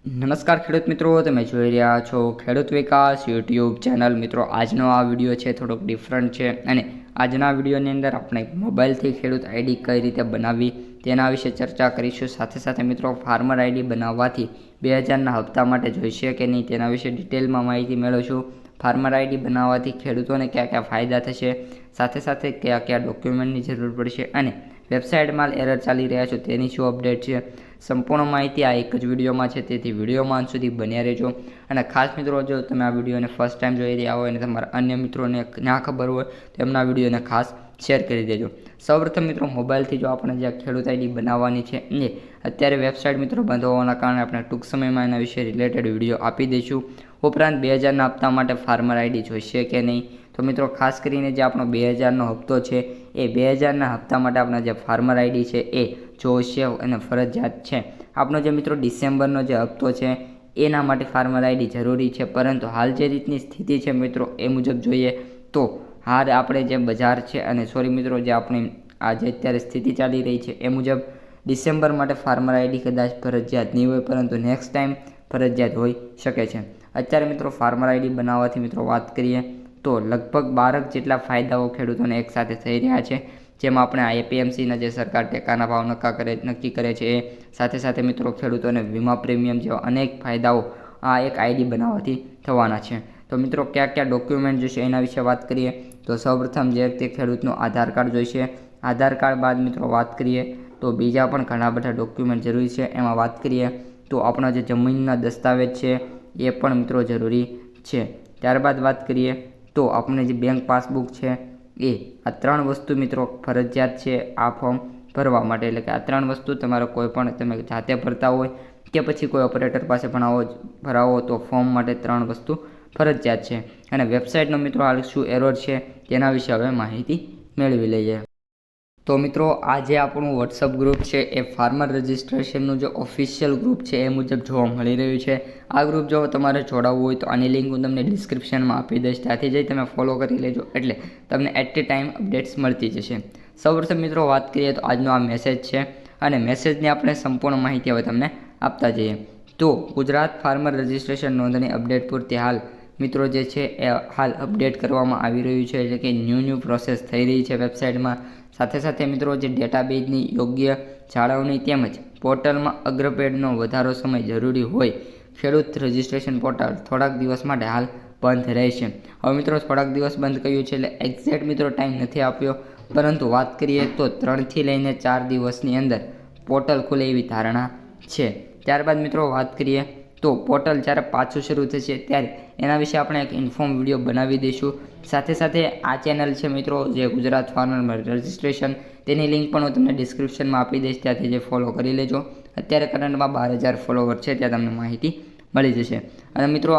નમસ્કાર ખેડૂત મિત્રો, તમે જોઈ રહ્યા છો ખેડૂત વિકાસ યુટ્યુબ ચેનલ। મિત્રો, આજનો આ વિડીયો છે થોડોક ડિફરન્ટ છે અને આજના વિડીયોની અંદર આપણે મોબાઈલથી ખેડૂત આઈડી કઈ રીતે બનાવવી તેના વિશે ચર્ચા કરીશું। સાથે સાથે મિત્રો, ફાર્મર આઈડી બનાવવાથી 2000ના હપ્તા માટે જોઈશે કે નહીં તેના વિશે ડિટેલમાં માહિતી મેળવશું। ફાર્મર આઈડી બનાવવાથી ખેડૂતોને કયા કયા ફાયદા થશે, સાથે સાથે કયા કયા ડોક્યુમેન્ટની જરૂર પડશે અને વેબસાઇટમાં એરર ચાલી રહ્યા છો તેની શું અપડેટ છે, સંપૂર્ણ માહિતી આ એક જ વિડીયોમાં છે। તેથી વિડીયોમાં અંત સુધી બન્યા રહેજો। અને ખાસ મિત્રો, જો તમે આ વિડીયોને ફર્સ્ટ ટાઈમ જોઈ રહ્યા હોય અને તમારા અન્ય મિત્રોને ના ખબર હોય તો એમના વિડીયોને ખાસ શેર કરી દેજો। સૌપ્રથમ મિત્રો, મોબાઈલથી જો આપણે જે ખેડૂત આઈડી બનાવવાની છે એ અત્યારે વેબસાઇટ મિત્રો બંધ હોવાના કારણે આપણે ટૂંક સમયમાં એના વિશે રિલેટેડ વિડીયો આપી દઈશું। ઉપરાંત 2000ના હપ્તા માટે ફાર્મર આઈડી જોઈશે કે નહીં, તો મિત્રો ખાસ કરીને જે આપણો 2000નો હપ્તો છે એ 2000ના હપ્તા માટે આપણા જે ફાર્મર આઈડી છે એ જોઈશે અને ફરજિયાત છે। આપણો જે મિત્રો ડિસેમ્બરનો જે હપ્તો છે એના માટે ફાર્મર આઈડી જરૂરી છે, પરંતુ હાલ જે રીતની સ્થિતિ છે મિત્રો એ મુજબ જોઈએ તો હાલ આપણે જે બજાર છે અને સોરી મિત્રો, જે આપણી આજે અત્યારે સ્થિતિ ચાલી રહી છે એ મુજબ ડિસેમ્બર માટે ફાર્મર આઈડી કદાચ ફરજિયાત નહીં હોય, પરંતુ નેક્સ્ટ ટાઈમ ફરજિયાત હોઈ શકે છે। અત્યારે મિત્રો ફાર્મર આઈડી બનાવવાથી મિત્રો વાત કરીએ તો લગભગ 12 જેટલા ફાયદાઓ ખેડૂતોને એકસાથે થઈ રહ્યા છે, જેમાં આપણે આ એપીએમસીના જે સરકાર ટેકાના ભાવ નક્કી કરે છે એ સાથે સાથે મિત્રો ખેડૂતોને વીમા પ્રીમિયમ જેવા અનેક ફાયદાઓ આ એક આઈડી બનાવવાથી થવાના છે। તો મિત્રો, કયા કયા ડોક્યુમેન્ટ જોઈશે એના વિશે વાત કરીએ તો સૌપ્રથમ જે તે ખેડૂતનું આધાર કાર્ડ જોઈશે। આધાર કાર્ડ બાદ મિત્રો વાત કરીએ તો બીજા પણ ઘણા બધા ડોક્યુમેન્ટ જરૂરી છે। એમાં વાત કરીએ તો આપણા જે જમીનના દસ્તાવેજ છે એ પણ મિત્રો જરૂરી છે। ત્યારબાદ વાત કરીએ તો આપણે જે બેંક પાસબુક છે એ આ 3 વસ્તુ મિત્રો ફરજિયાત છે આ ફોર્મ ભરવા માટે। એટલે કે આ 3 વસ્તુ તમારે કોઈ પણ તમે જાતે ભરતા હોય કે પછી કોઈ ઓપરેટર પાસે ભરાવો તો ફોર્મ માટે 3 વસ્તુ ફરજિયાત છે। અને વેબસાઇટનો મિત્રો હાલ શું એરર છે તેના વિશે હવે માહિતી મેળવી લઈએ। તો મિત્રો, આ જે આપણું વોટ્સઅપ ગ્રુપ છે એ ફાર્મર રજિસ્ટ્રેશનનું જે ઓફિશિયલ ગ્રુપ છે એ મુજબ જોવા મળી રહ્યું છે। આ ગ્રુપ જો તમારે જોડાવવું હોય તો આની લિંક હું તમને ડિસ્ક્રિપ્શનમાં આપી દઈશ, ત્યાંથી જઈ તમે ફોલો કરી લેજો, એટલે તમને એટ એ ટાઈમ અપડેટ્સ મળતી જશે। સૌપ્રથમ મિત્રો વાત કરીએ તો આજનો આ મેસેજ છે અને મેસેજની આપણે સંપૂર્ણ માહિતી હવે તમને આપતા જઈએ। તો ગુજરાત ફાર્મર રજિસ્ટ્રેશન નોંધણી અપડેટ પૂરતી હાલ મિત્રો જે છે એ હાલ અપડેટ કરવામાં આવી રહ્યું છે, એટલે કે ન્યૂ પ્રોસેસ થઈ રહી છે વેબસાઇટમાં। સાથે સાથે મિત્રો, જે ડેટાબેઝની યોગ્ય જાળવણી તેમજ પોર્ટલમાં અગ્રપેડનો વધારો સમય જરૂરી હોય ખેડૂત રજિસ્ટ્રેશન પોર્ટલ થોડાક દિવસ માટે હાલ બંધ રહેશે। હવે મિત્રો, થોડાક દિવસ બંધ કર્યું છે એટલે એક્ઝેક્ટ મિત્રો ટાઈમ નથી આપ્યો, પરંતુ વાત કરીએ તો 3થી લઈને 4 દિવસની અંદર પોર્ટલ ખુલે એવી ધારણા છે। ત્યારબાદ મિત્રો વાત કરીએ તો પોર્ટલ જ્યારે પાછું શરૂ થશે ત્યારે એના વિશે આપણે એક ઇન્ફોર્મ વિડીયો બનાવી દઈશું। સાથે સાથે આ ચેનલ છે મિત્રો જે ગુજરાત ફાર્મર રજિસ્ટ્રેશન, તેની લિંક પણ હું તમને ડિસ્ક્રિપ્શનમાં આપી દઈશ, ત્યાંથી જે ફોલો કરી લેજો। અત્યારે કરંટમાં 12000 ફોલોવર છે, ત્યાં તમને માહિતી મળી જશે। અને મિત્રો,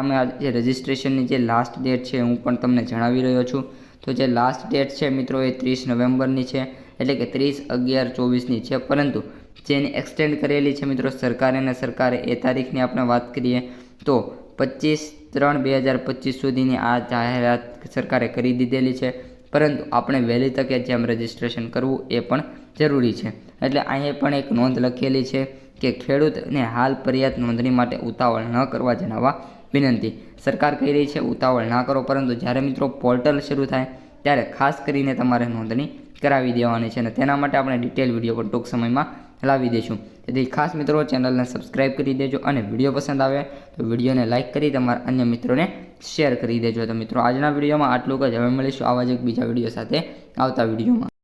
અમે જે રજિસ્ટ્રેશનની જે લાસ્ટ ડેટ છે હું પણ તમને જણાવી રહ્યો છું। તો જે લાસ્ટ ડેટ છે મિત્રો એ 30 નવેમ્બરની છે, એટલે કે 30/11/24ની છે, પરંતુ જેની એક્સટેન્ડ કરેલી છે મિત્રો સરકારે એ તારીખની આપણે વાત કરીએ તો 25/3/2025 સુધીની આ જાહેરાત સરકારે કરી દીધેલી છે, પરંતુ આપણે વહેલી તકે જેમ રજિસ્ટ્રેશન કરવું એ પણ જરૂરી છે। એટલે અહીંયા પણ એક નોંધ લખેલી છે કે ખેડૂતને હાલ ફરિયાદ નોંધણી માટે ઉતાવળ ન કરવા જણાવવા વિનંતી। સરકાર કહી રહી છે ઉતાવળ ના કરો, પરંતુ જ્યારે મિત્રો પોર્ટલ શરૂ થાય ત્યારે ખાસ કરીને તમારે નોંધણી કરાવી દેવાની છે અને તેના માટે આપણે ડિટેલ વિડીયો પણ ટૂંક સમયમાં લાવી દઈશું। તેથી ખાસ મિત્રો, ચેનલને સબસ્ક્રાઈબ કરી દેજો અને વિડીયો પસંદ આવે તો વિડીયોને લાઇક કરી તમારા અન્ય મિત્રોને શેર કરી દેજો। તો મિત્રો, આજના વિડીયોમાં આટલું જ। હવે મળીશું આવા જ એક બીજા વિડીયો સાથે આવતા વિડીયોમાં।